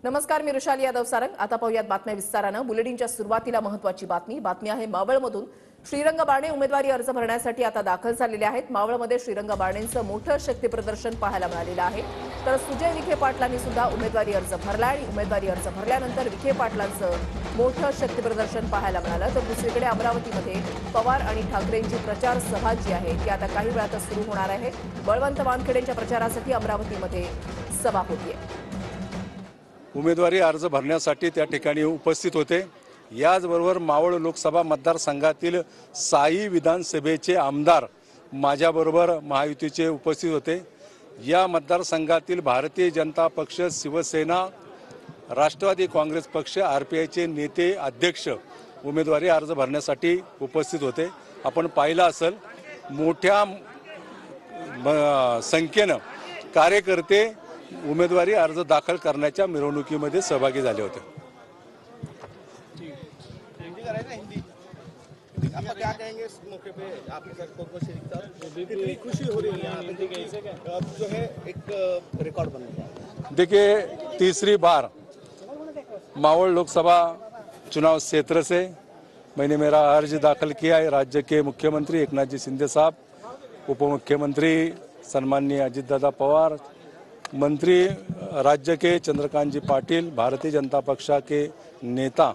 नमस्कार, मी ऋषाली यादव सारंग। आता पाहूयात बातम्या विस्ताराने। बुलेटिनच्या सुरुवातीला महत्त्वाची बातमी आहे मावळमधून। श्रीरंग बारणे उमेदवारी अर्ज भरण्यासाठी आता दाखल झालेले आहेत। मावळमध्ये श्रीरंग बारणेंचं मोठं शक्तीप्रदर्शन पाहायला मिळालेलं आहे। तर सुजय विखे पाटलांनी सुद्धा उमेदवारी अर्ज भरला आणि उमेदवारी अर्ज भरल्यानंतर विखे पाटलांचं मोठं शक्तीप्रदर्शन पाहायला मिळालं। तर दुसरीकडे अमरावतीमध्ये पवार आणि ठाकरेंची प्रचार सभा जी आहे ती आता काही वेळातच सुरू होणार आहे। बळवंत वानखेडेंच्या प्रचारासाठी अमरावतीमध्ये सभा होतीये। उमेदवारी अर्ज भरण्यासाठी त्या ठिकाणी उपस्थित होते। याचबरोबर मावळ लोकसभा मतदारसंघातील साई विधानसभेचे आमदार माझ्याबरोबर महायुतीचे उपस्थित होते। या मतदारसंघातील भारतीय जनता पक्ष, शिवसेना, राष्ट्रवादी काँग्रेस पक्ष, आरपीआयचे नेते, अध्यक्ष उमेदवारी अर्ज भरण्यासाठी उपस्थित होते। आपण पाहिलं असेल मोठ्या संख्येने कार्यकर्ते उमेदवारी अर्ज दाखल करण्याच्या मिरवणुकीमध्ये सहभागी झाले होते। आप क्या कहेंगे इस मौके पे आपके साथ कितनी खुशी हो रही है अब जो है एक रिकॉर्ड बन गया है। देखिए, तीसरी बार मावळ लोकसभा चुनाव क्षेत्र से मैंने मेरा अर्ज दाखिल किया है। राज्य के मुख्यमंत्री एकनाथ जी शिंदे साहब, उप मुख्यमंत्री सन्माननीय अजितदादा पवार, मंत्री राज्य के चंद्रकांत जी पाटिल, भारतीय जनता पक्षा के नेता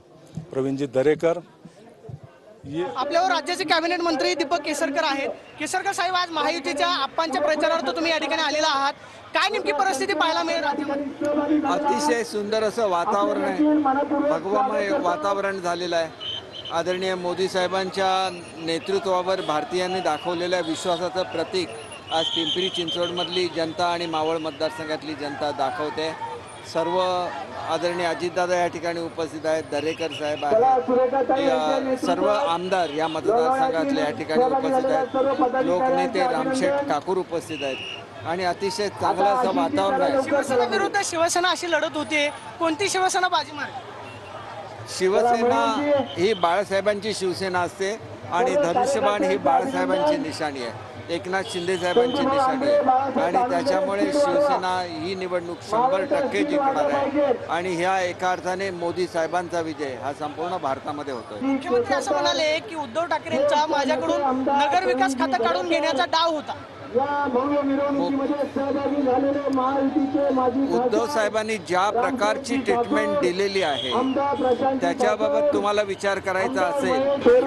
प्रवीणजी दरेकर, आपल्यावर राज्याचे कॅबिनेट मंत्री दीपक केसरकर आहेत। केसरकर साहेब, आज महायुतीच्या आप्पांच्या प्रचारार्थ तुम्ही या ठिकाणी आलेला आहात। काय नेमकी परिस्थिती पाहायला मिळेल राज्यामध्ये? अतिशय सुंदर असं वातावरण आहे, भगवामय वातावरण झालेलं आहे। आदरणीय मोदी साहेबांच्या नेतृत्वावर भारतीयांनी दाखवलेल्या विश्वासाचं प्रतीक आज पिंपरी चिंचवडमधली जनता आणि मावळ मतदारसंघातली जनता दाखवते। सर्व आदरणीय अजितदादा या ठिकाणी उपस्थित आहेत, दरेकर साहेब आहेत, सर्व आमदार या मतदारसंघातले या ठिकाणी उपस्थित आहेत, लोकनेते रामशेठ ठाकूर उपस्थित आहेत आणि अतिशय चांगलं असं वातावरण आहे। शिवसेना विरुद्ध शिवसेना अशी लढत होते, कोणती शिवसेना बाजी मारेल? शिवसेना ही बाळासाहेबांची शिवसेना असते आणि धनुष्यबाण ही बाळासाहेबांची निशाणी आहे, एकनाथ शिंदे साहेबांची निशाणी आहे आणि त्याच्यामुळे शिवसेना ही निवडणूक 100% जिंकणार आहे आणि ह्या एका अर्थाने मोदी साहेबांचा विजय हा संपूर्ण भारतामध्ये होतोय। मुख्यमंत्री असं म्हणाले की उद्धव ठाकरेंचा माझ्याकडून नगर विकास खातं काढून घेण्याचा डाव होता। उद्धव साहेबांनी ज्या प्रकारची ट्रीटमेंट दिलेली आहे त्याच्याबाबत तुम्हाला विचार करायचा असेल,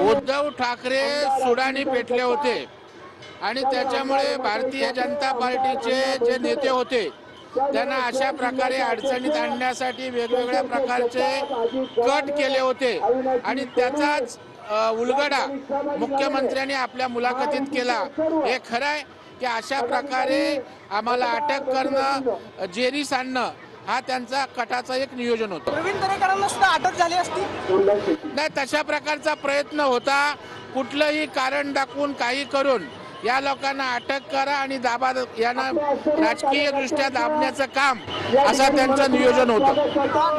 उद्धव ठाकरे सुडाने पेटले होते आणि त्याच्यामुळे भारतीय जनता पार्टीचे जे नेते होते त्यांना अशा प्रकारे अडचणीत आणण्यासाठी वेगवेगळ्या प्रकारचे कट केले होते आणि त्याचाच उलगडा मुख्यमंत्र्यांनी आपल्या मुलाखतीत केला। हे खरं आहे की अशा प्रकारे आम्हाला अटक करणं, जेरीस आणणं हा त्यांचा कटाचा एक नियोजन होतं। प्रवीण दरेकरांना सुद्धा अटक झाली असती? नाही, तशा प्रकारचा प्रयत्न होता। कुठलंही कारण दाखवून काही करून या लोकांना अटक करा आणि यांना राजकीय दृष्ट्या दाबण्याचं काम असं त्यांचं नियोजन होतं।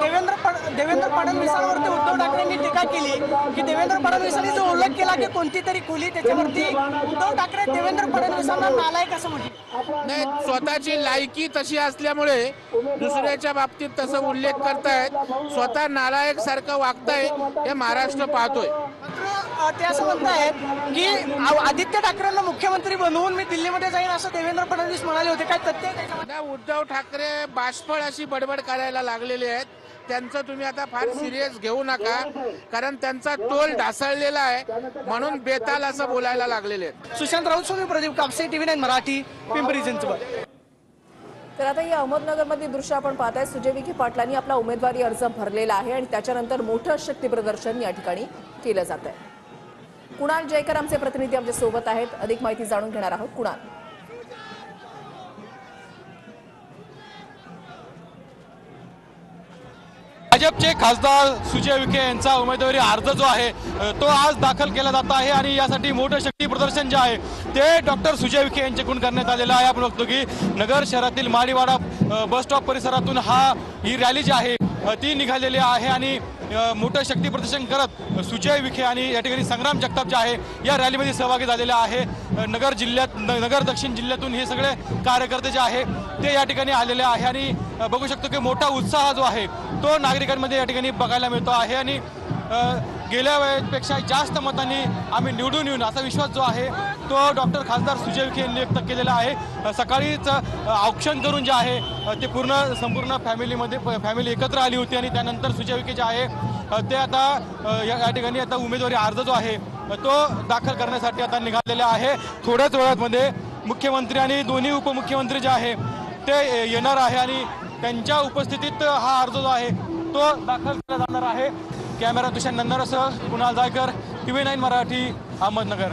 देवेंद्र फडणवीसांवरती उद्धव ठाकरेंनी टीका केली की देवेंद्र फडणवीसांनी जो उल्लेख केला की कोणतीतरी खोली, त्याच्यावरती उद्धव ठाकरे देवेंद्र फडणवीसांना नालायक असं म्हटलं। नाही, स्वतःची लायकी तशी असल्यामुळे दुसऱ्याच्या बाबतीत तसं उल्लेख करतायत, स्वतः नालायक सारखं वागताय हे महाराष्ट्र पाहतोय। ते असं म्हणतायत की आदित्य ठाकरेंना मुख्यमंत्री बनवून मी दिल्लीमध्ये जाईन असं देवेंद्र फडणवीस म्हणाले होते। काय तथ्य आहे? उद्धव ठाकरे बाष्पळ अशी बडबड करायला लागलेले आहेत। त्यांचं तुम्ही आता फार सिरियस घेऊ नका, कारण त्यांचा तोल ढासळलेला आहे म्हणून बेताल असं बोलायला लागलेले आहेत। सुशांत राऊत स्वामी, प्रदीप कापसे, TV9 मराठी, पिंपरी चिंचवड। तर आता ही अहमदनगरमधली दृश्य आपण पाहताय। सुजय विखे पाटलांनी आपला उमेदवारी अर्ज भरलेला आहे आणि त्याच्यानंतर मोठं शक्तीप्रदर्शन या ठिकाणी केलं जात आहे। कुणाल जयकर आमचे प्रतिनिधी आमच्या सोबत आहेत, अधिक माहिती जाणून घेणार आहोत। कुणाल, भाजपचे खासदार सुजय विखे यांचा उमेदवारी अर्ज जो आहे तो आज दाखल केला जात आहे आणि यासाठी मोठं शक्ती प्रदर्शन जे आहे ते डॉक्टर सुजय विखे यांच्याकडून करण्यात आलेलं आहे। आपण बघतो की नगर शहरातील माडीवाडा बस स्टॉप परिसरातून ही रॅली जी आहे ती निघालेली आहे आणि मोठं शक्ती प्रदर्शन करत सुजय विखे आणि या ठिकाणी संग्राम जगताप जे आहे या रॅलीमध्ये सहभागी झालेले आहे। नगर दक्षिण जिल्ह्यातून हे सगळे कार्यकर्ते जे आहे ते या ठिकाणी आलेले आहे आणि बघू शकतो की मोठा उत्साह जो आहे तो नागरिकांमध्ये या ठिकाणी बघायला मिळतो आहे आणि गेल्या वेळेपेक्षा जास्त मतांनी आम्ही निवडून येऊन असा विश्वास जो आहे तो डॉक्टर खासदार सुजय विखे यांनी व्यक्त केलेला आहे। सकाळीच औक्षण करून जे आहे ते संपूर्ण फॅमिली एकत्र आली होती आणि त्यानंतर सुजय विखे जे आहे ते आता या ठिकाणी आता उमेदवारी अर्ज जो आहे तो दाखल करण्यासाठी आता निघालेला आहे। थोड्याच वेळामध्ये मुख्यमंत्री आणि दोन्ही उपमुख्यमंत्री जे आहे ते येणार आहे आणि त्यांच्या उपस्थितीत हा अर्ज जो आहे तो दाखल केला जाणार आहे। कॅमेरा तुषार नंदारासह कुणाल जायकर, TV9 मराठी, अहमदनगर।